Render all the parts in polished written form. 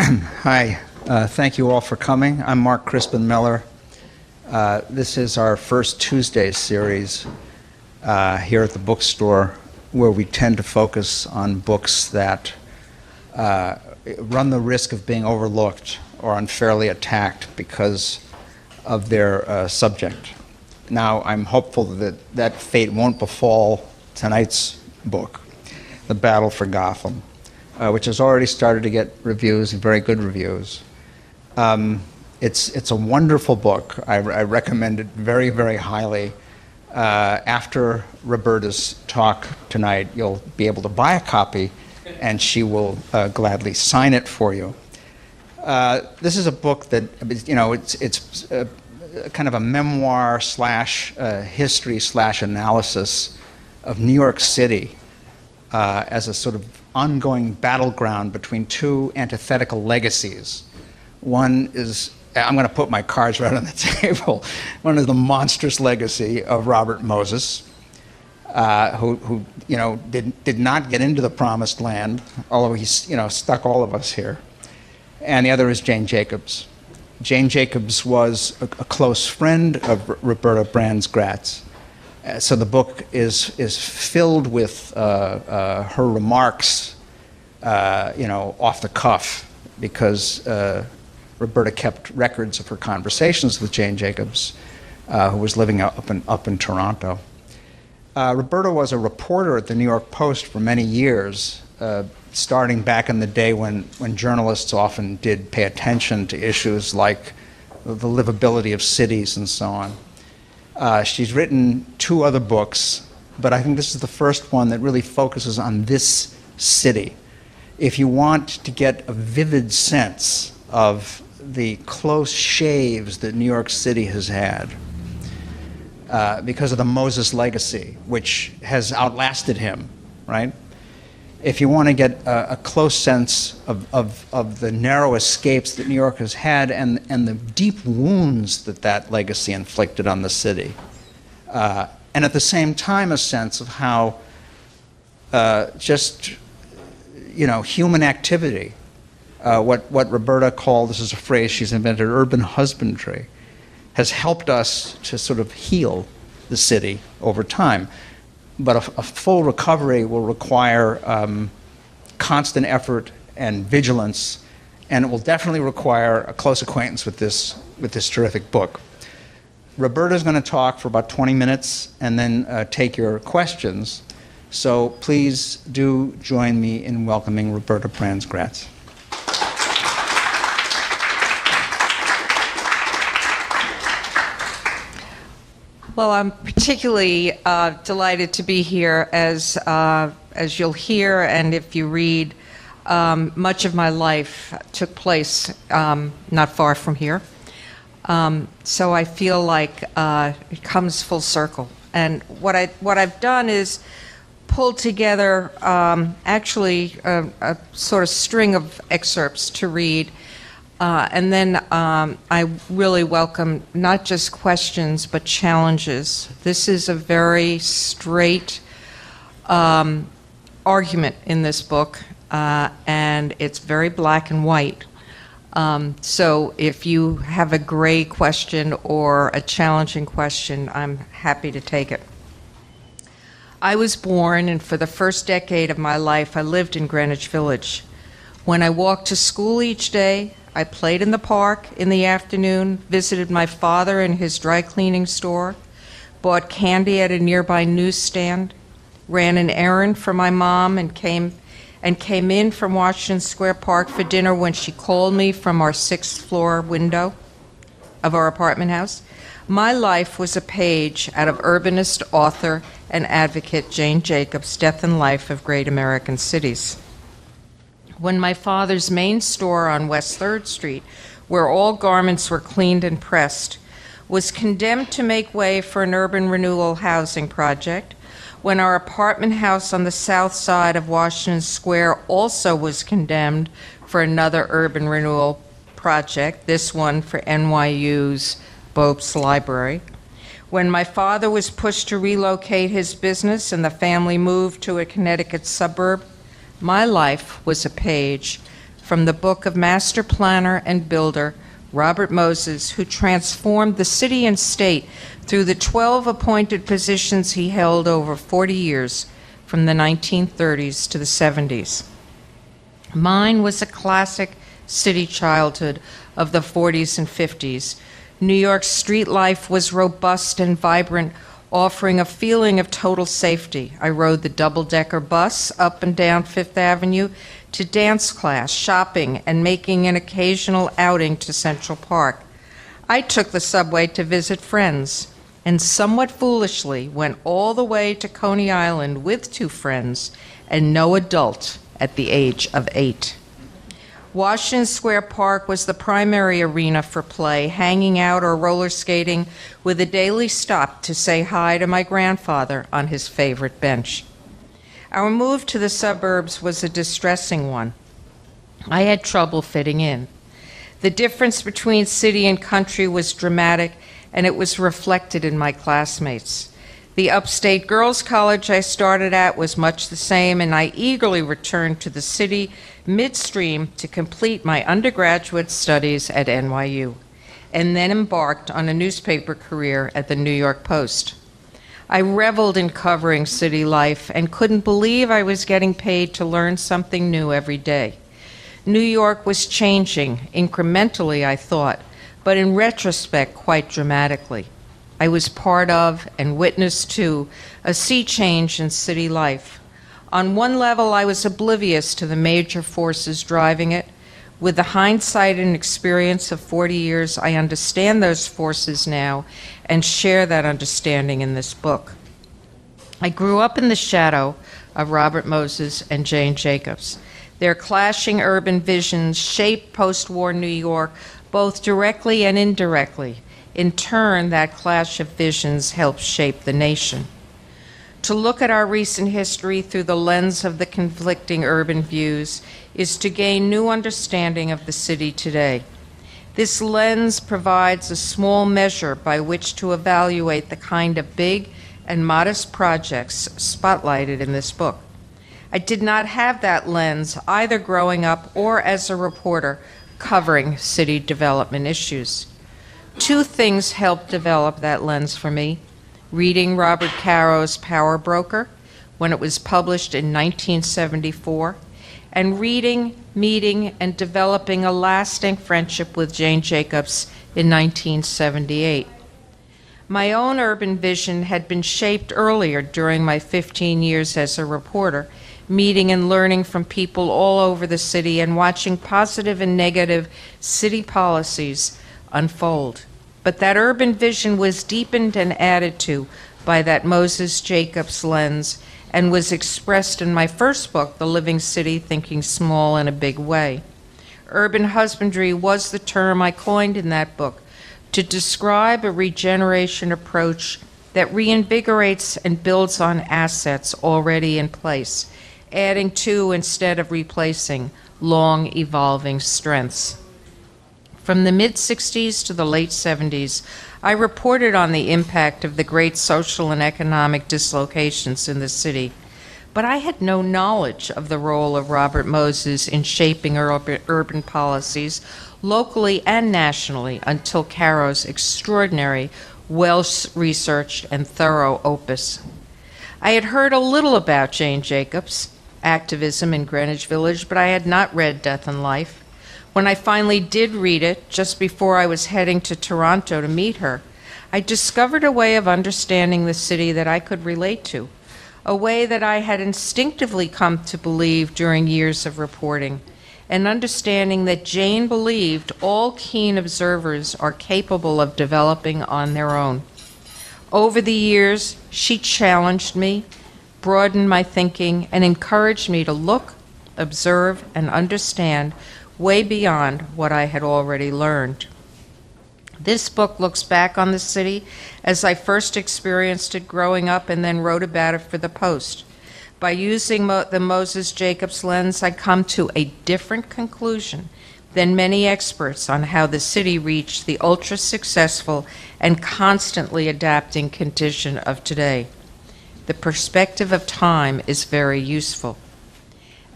Hi, thank you all for coming. I'm Mark Crispin Miller. This is our first Tuesday series here at the bookstore, where we tend to focus on books that run the risk of being overlooked or unfairly attacked because of their subject. Now, I'm hopeful that that fate won't befall tonight's book, The Battle for Gotham, which has already started to get reviews, very good reviews. It's a wonderful book. I recommend it very, very highly. After Roberta's talk tonight, you'll be able to buy a copy, and she will gladly sign it for you. This is a book that, it's kind of a memoir slash history slash analysis of New York City as a sort of ongoing battleground between two antithetical legacies. One is, I'm going to put my cards right on the table. One is the monstrous legacy of Robert Moses, who did not get into the promised land, although he's stuck all of us here. And the other is Jane Jacobs. Jane Jacobs was a close friend of Roberta Gratz. So the book is filled with her remarks, off the cuff, because Roberta kept records of her conversations with Jane Jacobs, who was living up in Toronto. Roberta was a reporter at the New York Post for many years, starting back in the day when journalists often did pay attention to issues like the livability of cities and so on. She's written 2 other books, but I think this is the first one that really focuses on this city. If you want to get a vivid sense of the close shaves that New York City has had because of the Moses legacy, which has outlasted him, right? If you want to get a close sense of the narrow escapes that New York has had and the deep wounds that legacy inflicted on the city, and at the same time a sense of how human activity, what Roberta called, this is a phrase she's invented, urban husbandry, has helped us to sort of heal the city over time. But a full recovery will require constant effort and vigilance, and it will definitely require a close acquaintance with this terrific book. Roberta's going to talk for about 20 minutes and then take your questions. So please do join me in welcoming Roberta Gratz. Well, I'm particularly delighted to be here, as you'll hear, and if you read, much of my life took place not far from here. So I feel like it comes full circle. And what I've done is pulled together actually a sort of string of excerpts to read. And then I really welcome not just questions, but challenges. This is a very straight argument in this book, and it's very black and white. So if you have a gray question or a challenging question, I'm happy to take it. I was born, and for the first decade of my life, I lived in Greenwich Village. When I walked to school each day, I played in the park in the afternoon, visited my father in his dry cleaning store, bought candy at a nearby newsstand, ran an errand for my mom, and came in from Washington Square Park for dinner when she called me from our 6th floor window of our apartment house. My life was a page out of urbanist, author, and advocate Jane Jacobs' Death and Life of Great American Cities. When my father's main store on West 3rd Street, where all garments were cleaned and pressed, was condemned to make way for an urban renewal housing project, when our apartment house on the south side of Washington Square also was condemned for another urban renewal project, this one for NYU's Bopes Library, when my father was pushed to relocate his business and the family moved to a Connecticut suburb, my life was a page from the book of master planner and builder Robert Moses, who transformed the city and state through the 12 appointed positions he held over 40 years, from the 1930s to the 70s. Mine was a classic city childhood of the 40s and 50s. New York's street life was robust and vibrant, offering a feeling of total safety. I rode the double-decker bus up and down Fifth Avenue to dance class, shopping, and making an occasional outing to Central Park. I took the subway to visit friends, and somewhat foolishly went all the way to Coney Island with 2 friends and no adult at the age of 8. Washington Square Park was the primary arena for play, hanging out or roller skating with a daily stop to say hi to my grandfather on his favorite bench. Our move to the suburbs was a distressing one. I had trouble fitting in. The difference between city and country was dramatic, and it was reflected in my classmates. The upstate girls' college I started at was much the same, and I eagerly returned to the city midstream to complete my undergraduate studies at NYU, and then embarked on a newspaper career at the New York Post. I reveled in covering city life and couldn't believe I was getting paid to learn something new every day. New York was changing, incrementally, I thought, but in retrospect, quite dramatically. I was part of and witness to a sea change in city life. On one level, I was oblivious to the major forces driving it. With the hindsight and experience of 40 years, I understand those forces now and share that understanding in this book. I grew up in the shadow of Robert Moses and Jane Jacobs. Their clashing urban visions shaped post-war New York, both directly and indirectly. In turn, that clash of visions helped shape the nation. To look at our recent history through the lens of the conflicting urban views is to gain new understanding of the city today. This lens provides a small measure by which to evaluate the kind of big and modest projects spotlighted in this book. I did not have that lens either growing up or as a reporter covering city development issues. 2 things helped develop that lens for me: reading Robert Caro's Power Broker when it was published in 1974, and reading, meeting, and developing a lasting friendship with Jane Jacobs in 1978. My own urban vision had been shaped earlier during my 15 years as a reporter, meeting and learning from people all over the city and watching positive and negative city policies unfold. But that urban vision was deepened and added to by that Moses Jacobs lens and was expressed in my first book, The Living City, Thinking Small in a Big Way. Urban husbandry was the term I coined in that book to describe a regeneration approach that reinvigorates and builds on assets already in place, adding to instead of replacing long evolving strengths. From the mid-60s to the late 70s, I reported on the impact of the great social and economic dislocations in the city, but I had no knowledge of the role of Robert Moses in shaping urban policies locally and nationally until Caro's extraordinary, well-researched, and thorough opus. I had heard a little about Jane Jacobs' activism in Greenwich Village, but I had not read Death and Life. When I finally did read it, just before I was heading to Toronto to meet her, I discovered a way of understanding the city that I could relate to, a way that I had instinctively come to believe during years of reporting, an understanding that Jane believed all keen observers are capable of developing on their own. Over the years, she challenged me, broadened my thinking, and encouraged me to look, observe, and understand way beyond what I had already learned. This book looks back on the city as I first experienced it growing up and then wrote about it for the Post. By using the Moses Jacobs lens, I come to a different conclusion than many experts on how the city reached the ultra-successful and constantly adapting condition of today. The perspective of time is very useful.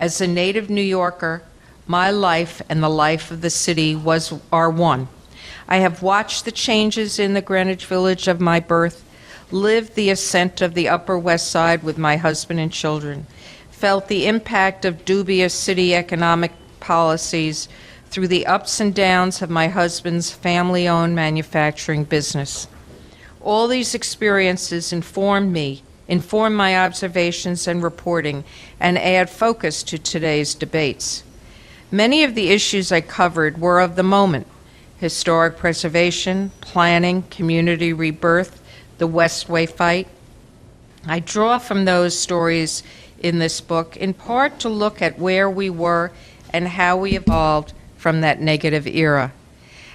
As a native New Yorker, My life and the life of the city are one. I have watched the changes in the Greenwich Village of my birth, lived the ascent of the Upper West Side with my husband and children, felt the impact of dubious city economic policies through the ups and downs of my husband's family-owned manufacturing business. All these experiences inform my observations and reporting, and add focus to today's debates. Many of the issues I covered were of the moment: historic preservation, planning, community rebirth, the Westway fight. I draw from those stories in this book in part to look at where we were and how we evolved from that negative era,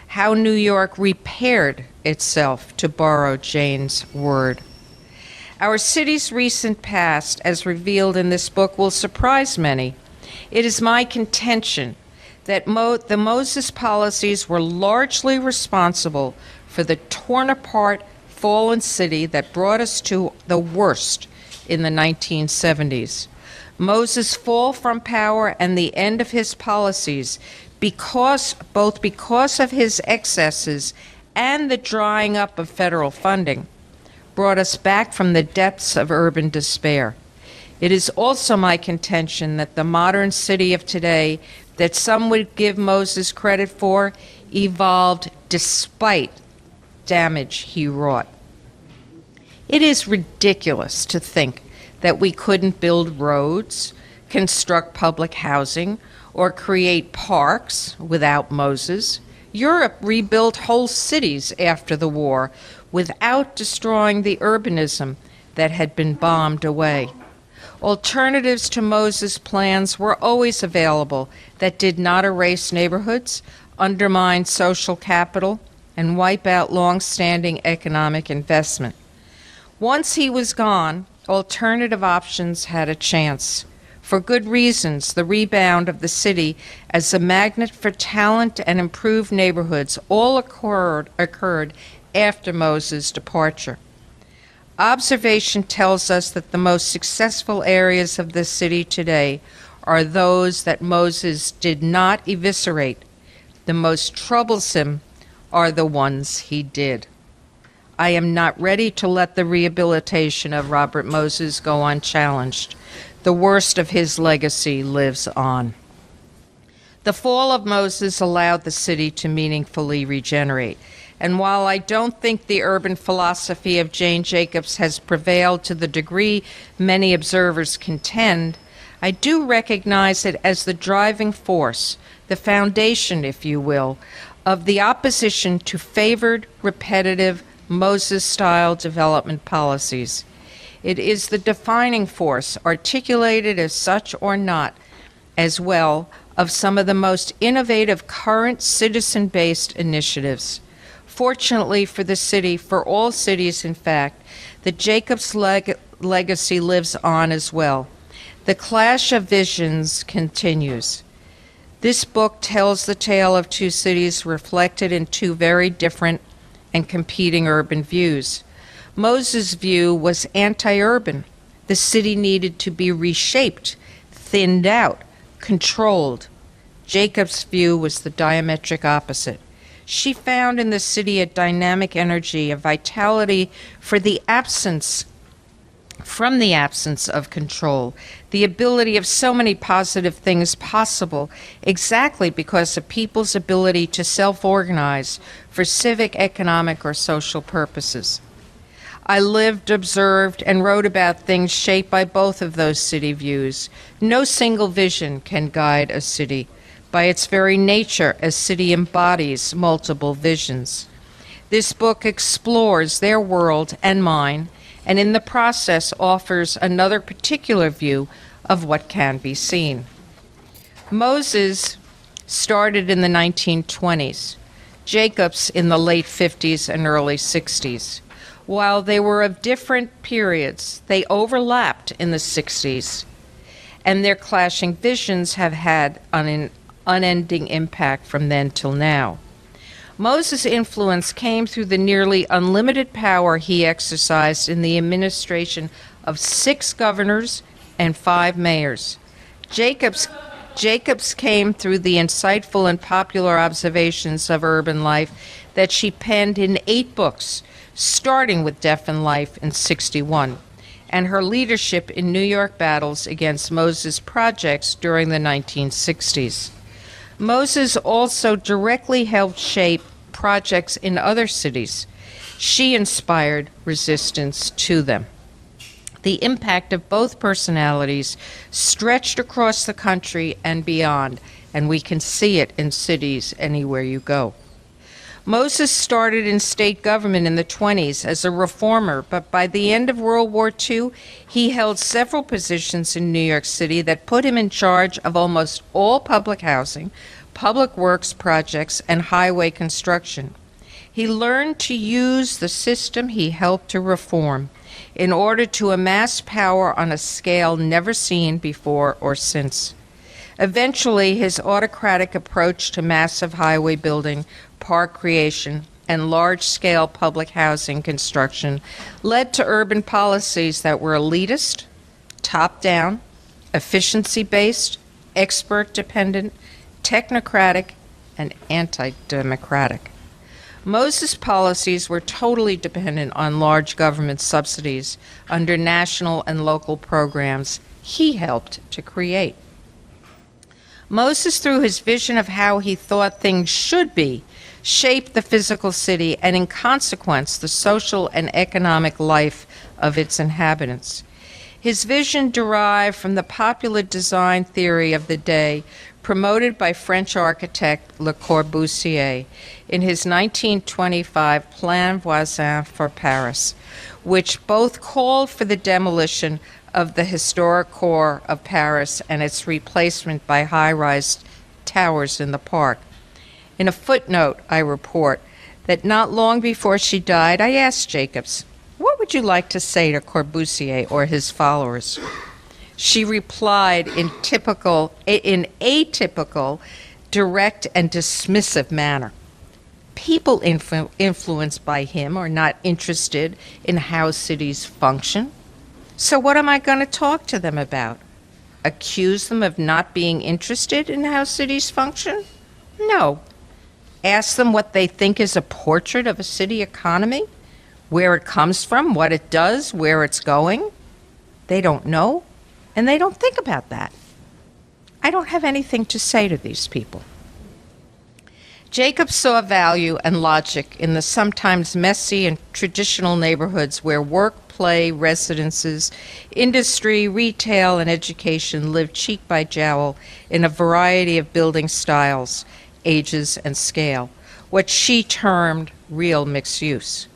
how New York repaired itself, to borrow Jane's word. Our city's recent past, as revealed in this book, will surprise many. It is my contention that the Moses policies were largely responsible for the torn-apart, fallen city that brought us to the worst in the 1970s. Moses' fall from power and the end of his policies, both because of his excesses and the drying up of federal funding, brought us back from the depths of urban despair. It is also my contention that the modern city of today, that some would give Moses credit for, evolved despite damage he wrought. It is ridiculous to think that we couldn't build roads, construct public housing, or create parks without Moses. Europe rebuilt whole cities after the war without destroying the urbanism that had been bombed away. Alternatives to Moses' plans were always available that did not erase neighborhoods, undermine social capital, and wipe out long-standing economic investment. Once he was gone, alternative options had a chance. For good reasons, the rebound of the city as a magnet for talent and improved neighborhoods all occurred after Moses' departure. Observation tells us that the most successful areas of the city today are those that Moses did not eviscerate. The most troublesome are the ones he did. I am not ready to let the rehabilitation of Robert Moses go unchallenged. The worst of his legacy lives on. The fall of Moses allowed the city to meaningfully regenerate. And while I don't think the urban philosophy of Jane Jacobs has prevailed to the degree many observers contend, I do recognize it as the driving force, the foundation, if you will, of the opposition to favored, repetitive, Moses-style development policies. It is the defining force, articulated as such or not, as well, of some of the most innovative current citizen-based initiatives. Fortunately for the city, for all cities in fact, the Jacobs legacy lives on as well. The clash of visions continues. This book tells the tale of two cities reflected in two very different and competing urban views. Moses' view was anti-urban. The city needed to be reshaped, thinned out, controlled. Jacob's view was the diametric opposite. She found in the city a dynamic energy, a vitality from the absence of control, the ability of so many positive things possible, exactly because of people's ability to self-organize for civic, economic, or social purposes. I lived, observed, and wrote about things shaped by both of those city views. No single vision can guide a city. By its very nature, a city embodies multiple visions. This book explores their world and mine, and in the process offers another particular view of what can be seen. Moses started in the 1920s, Jacobs in the late 50s and early 60s. While they were of different periods, they overlapped in the 60s, and their clashing visions have had an unending impact from then till now. Moses' influence came through the nearly unlimited power he exercised in the administration of 6 governors and 5 mayors. Jacobs Jacobs came through the insightful and popular observations of urban life that she penned in 8 books, starting with Deaf in Life in '61, and her leadership in New York battles against Moses projects during the 1960s. Moses also directly helped shape projects in other cities. She inspired resistance to them. The impact of both personalities stretched across the country and beyond, and we can see it in cities anywhere you go. Moses started in state government in the 20s as a reformer, but by the end of World War II, he held several positions in New York City that put him in charge of almost all public housing, public works projects, and highway construction. He learned to use the system he helped to reform in order to amass power on a scale never seen before or since. Eventually, his autocratic approach to massive highway building, park creation, and large-scale public housing construction led to urban policies that were elitist, top-down, efficiency-based, expert-dependent, technocratic, and anti-democratic. Moses' policies were totally dependent on large government subsidies under national and local programs he helped to create. Moses, through his vision of how he thought things should be, shaped the physical city and, in consequence, the social and economic life of its inhabitants. His vision derived from the popular design theory of the day promoted by French architect Le Corbusier in his 1925 Plan Voisin for Paris, which both called for the demolition of the historic core of Paris and its replacement by high-rise towers in the park. In a footnote, I report that not long before she died, I asked Jacobs, "What would you like to say to Corbusier or his followers?" She replied in atypical, direct, and dismissive manner. People influenced by him are not interested in how cities function. So what am I going to talk to them about? Accuse them of not being interested in how cities function? No. Ask them what they think is a portrait of a city economy, where it comes from, what it does, where it's going? They don't know, and they don't think about that. I don't have anything to say to these people. Jacob saw value and logic in the sometimes messy and traditional neighborhoods where work, play, residences, industry, retail, and education lived cheek by jowl in a variety of building styles, ages, and scale, what she termed real mixed use.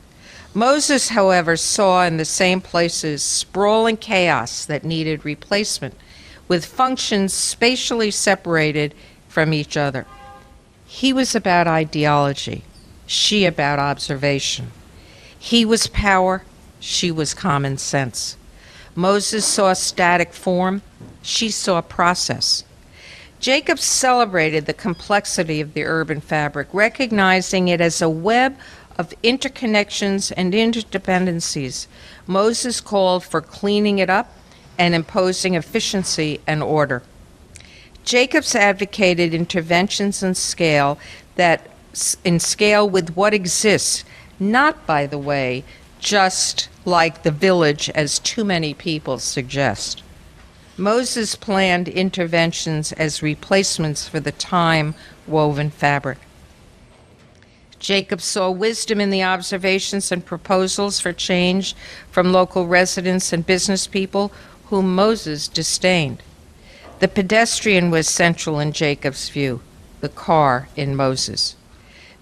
Moses, however, saw in the same places sprawling chaos that needed replacement, with functions spatially separated from each other. He was about ideology, she about observation. He was power, she was common sense. Moses saw static form, she saw process. Jacob celebrated the complexity of the urban fabric, recognizing it as a web of interconnections and interdependencies. Moses called for cleaning it up and imposing efficiency and order. Jacobs advocated interventions in scale with what exists, not, by the way, just like the village as too many people suggest. Moses planned interventions as replacements for the time-woven fabric. Jacob saw wisdom in the observations and proposals for change from local residents and business people whom Moses disdained. The pedestrian was central in Jacob's view, the car in Moses.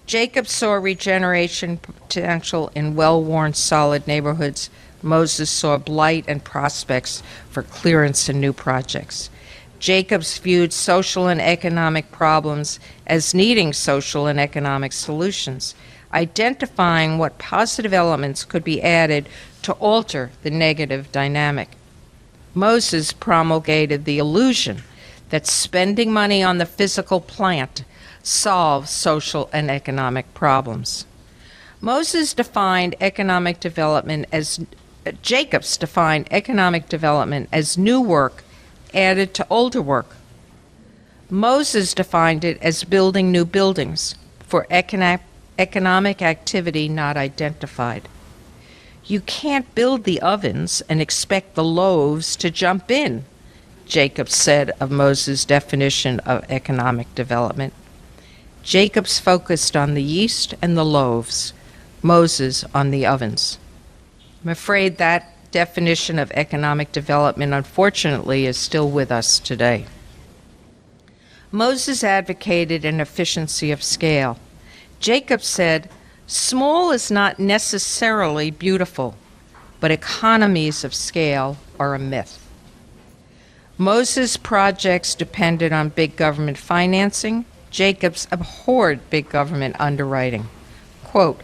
Jacob saw regeneration potential in well-worn, solid neighborhoods. Moses saw blight and prospects for clearance in new projects. Jacobs viewed social and economic problems as needing social and economic solutions, identifying what positive elements could be added to alter the negative dynamic. Moses promulgated the illusion that spending money on the physical plant solves social and economic problems. Jacobs defined economic development as new work added to older work. Moses defined it as building new buildings for economic activity not identified. You can't build the ovens and expect the loaves to jump in, Jacob said of Moses' definition of economic development. Jacob's focused on the yeast and the loaves, Moses on the ovens. I'm afraid that definition of economic development, unfortunately, is still with us today. Moses advocated an efficiency of scale. Jacob said, "Small is not necessarily beautiful, but economies of scale are a myth." Moses' projects depended on big government financing. Jacobs abhorred big government underwriting. Quote,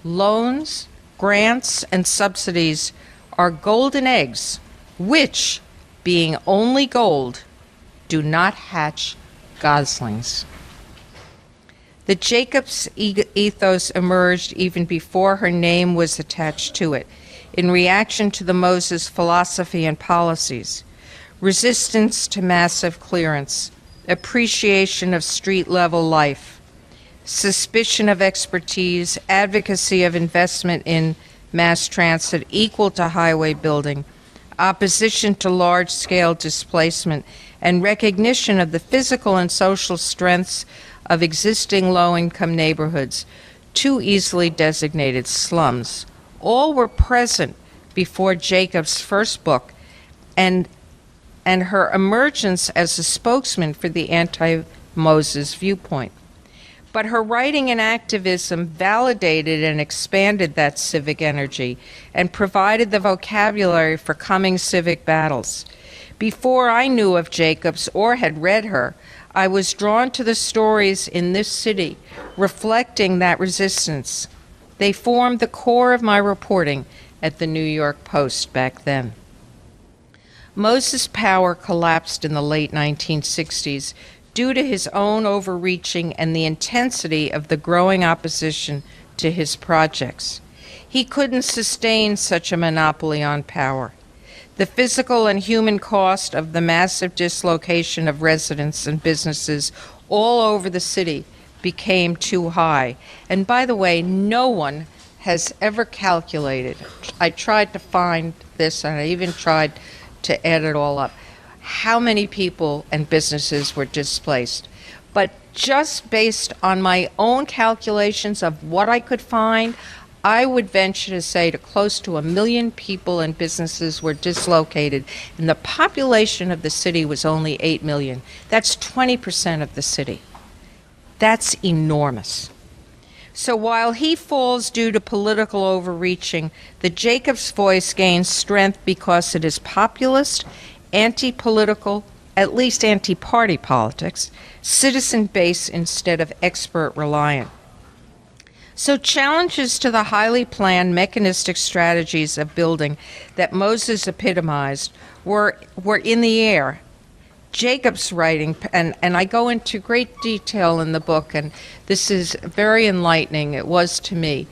"Loans, grants, and subsidies are golden eggs, which, being only gold, do not hatch goslings." The Jacobs ethos emerged even before her name was attached to it, in reaction to the Moses philosophy and policies. Resistance to massive clearance, appreciation of street-level life, suspicion of expertise, advocacy of investment in mass transit equal to highway building, opposition to large-scale displacement, and recognition of the physical and social strengths of existing low-income neighborhoods, too easily designated slums, all were present before Jacob's first book and her emergence as a spokesman for the anti-Moses viewpoint. But her writing and activism validated and expanded that civic energy and provided the vocabulary for coming civic battles. Before I knew of Jacobs or had read her, I was drawn to the stories in this city reflecting that resistance. They formed the core of my reporting at the New York Post back then. Moses' power collapsed in the late 1960s due to his own overreaching and the intensity of the growing opposition to his projects. He couldn't sustain such a monopoly on power. The physical and human cost of the massive dislocation of residents and businesses all over the city became too high. And by the way, no one has ever calculated. I tried to find this, and I even tried to add it all up, how many people and businesses were displaced. But just based on my own calculations of what I could find, I would venture to say to close to 1 million people and businesses were dislocated, and the population of the city was only 8 million. That's 20% of the city. That's enormous. So while he falls due to political overreaching, the Jacobs voice gains strength because it is populist, anti-political, at least anti-party politics, citizen-based instead of expert-reliant. So challenges to the highly planned mechanistic strategies of building that Moses epitomized were in the air. Jacob's writing, and I go into great detail in the book, and this is very enlightening, it was to me,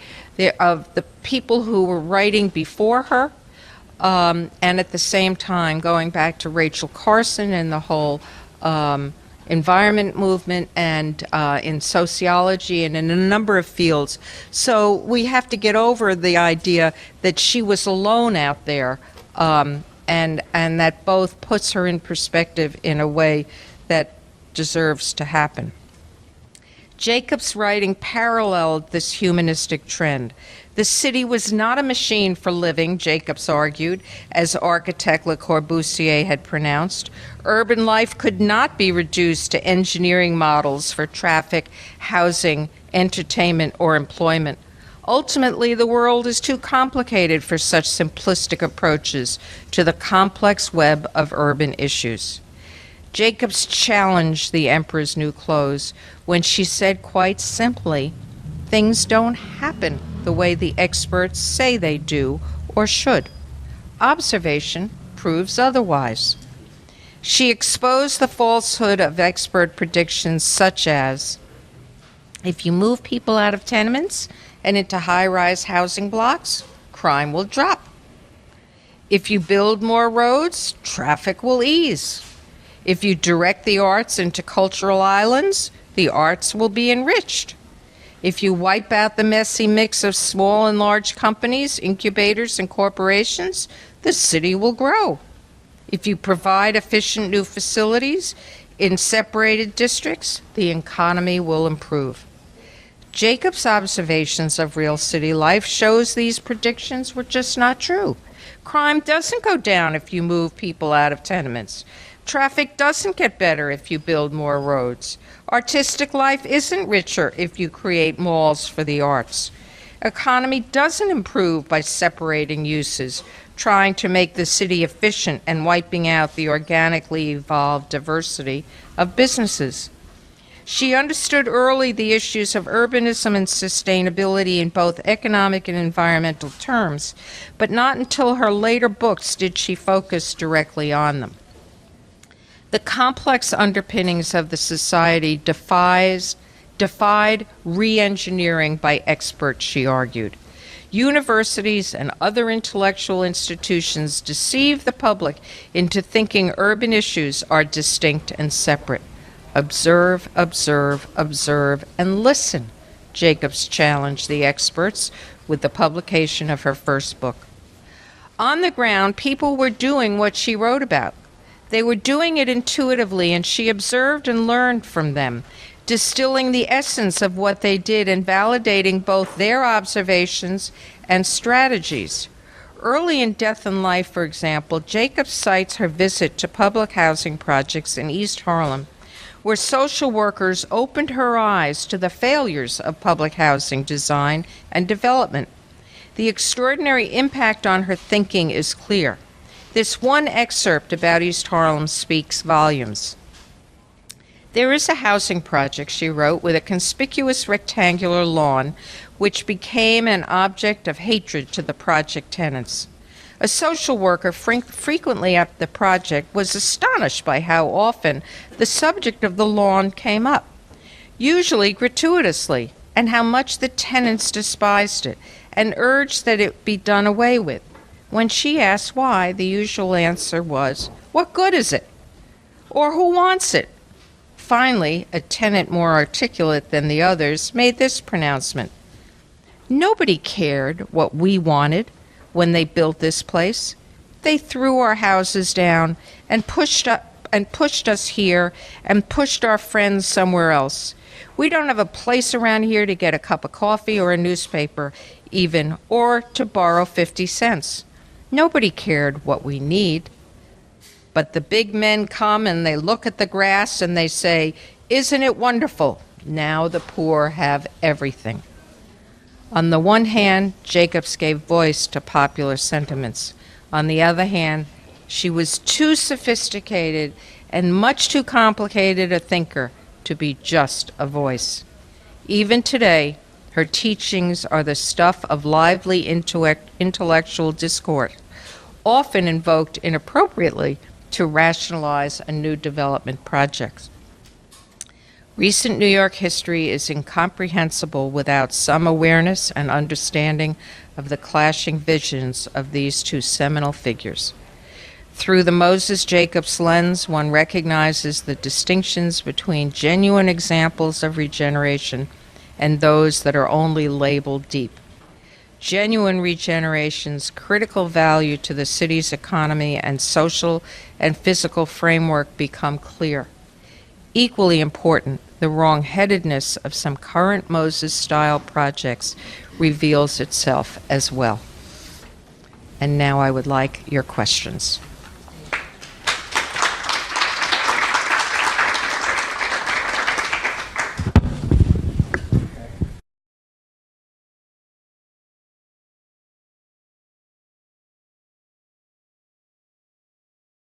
of the people who were writing before her, and at the same time going back to Rachel Carson and the whole environment movement, and in sociology and in a number of fields. So we have to get over the idea that she was alone out there, and that both puts her in perspective in a way that deserves to happen. Jacob's writing paralleled this humanistic trend. The city was not a machine for living, Jacobs argued, as architect Le Corbusier had pronounced. Urban life could not be reduced to engineering models for traffic, housing, entertainment, or employment. Ultimately, the world is too complicated for such simplistic approaches to the complex web of urban issues. Jacobs challenged the emperor's new clothes when she said quite simply, "Things don't happen the way the experts say they do or should. Observation proves otherwise." She exposed the falsehood of expert predictions such as, if you move people out of tenements and into high-rise housing blocks, crime will drop. If you build more roads, traffic will ease. If you direct the arts into cultural islands, the arts will be enriched. If you wipe out the messy mix of small and large companies, incubators, and corporations, the city will grow. If you provide efficient new facilities in separated districts, the economy will improve. Jacob's observations of real city life shows these predictions were just not true. Crime doesn't go down if you move people out of tenements. Traffic doesn't get better if you build more roads. Artistic life isn't richer if you create malls for the arts. Economy doesn't improve by separating uses, trying to make the city efficient and wiping out the organically evolved diversity of businesses. She understood early the issues of urbanism and sustainability in both economic and environmental terms, but not until her later books did she focus directly on them. The complex underpinnings of the society defied re-engineering by experts, she argued. Universities and other intellectual institutions deceive the public into thinking urban issues are distinct and separate. Observe, observe, observe, and listen, Jacobs challenged the experts with the publication of her first book. On the ground, people were doing what she wrote about. They were doing it intuitively, and she observed and learned from them, distilling the essence of what they did and validating both their observations and strategies. Early in Death and Life, for example, Jacobs cites her visit to public housing projects in East Harlem, where social workers opened her eyes to the failures of public housing design and development. The extraordinary impact on her thinking is clear. This one excerpt about East Harlem speaks volumes. There is a housing project, she wrote, with a conspicuous rectangular lawn, which became an object of hatred to the project tenants. A social worker frequently at the project was astonished by how often the subject of the lawn came up, usually gratuitously, and how much the tenants despised it and urged that it be done away with. When she asked why, the usual answer was, "What good is it?" Or "Who wants it?" Finally, a tenant more articulate than the others made this pronouncement: "Nobody cared what we wanted when they built this place. They threw our houses down and pushed us here and pushed our friends somewhere else. We don't have a place around here to get a cup of coffee or a newspaper even, or to borrow 50 cents. Nobody cared what we need. But the big men come and they look at the grass and they say, 'Isn't it wonderful? Now the poor have everything.'" On the one hand, Jacobs gave voice to popular sentiments. On the other hand, she was too sophisticated and much too complicated a thinker to be just a voice. Even today, her teachings are the stuff of lively intellectual discourse, often invoked inappropriately to rationalize a new development project. Recent New York history is incomprehensible without some awareness and understanding of the clashing visions of these two seminal figures. Through the Moses Jacobs lens, one recognizes the distinctions between genuine examples of regeneration and those that are only labeled deep. Genuine regeneration's critical value to the city's economy and social and physical framework become clear. Equally important, the wrong-headedness of some current Moses-style projects reveals itself as well. And now I would like your questions.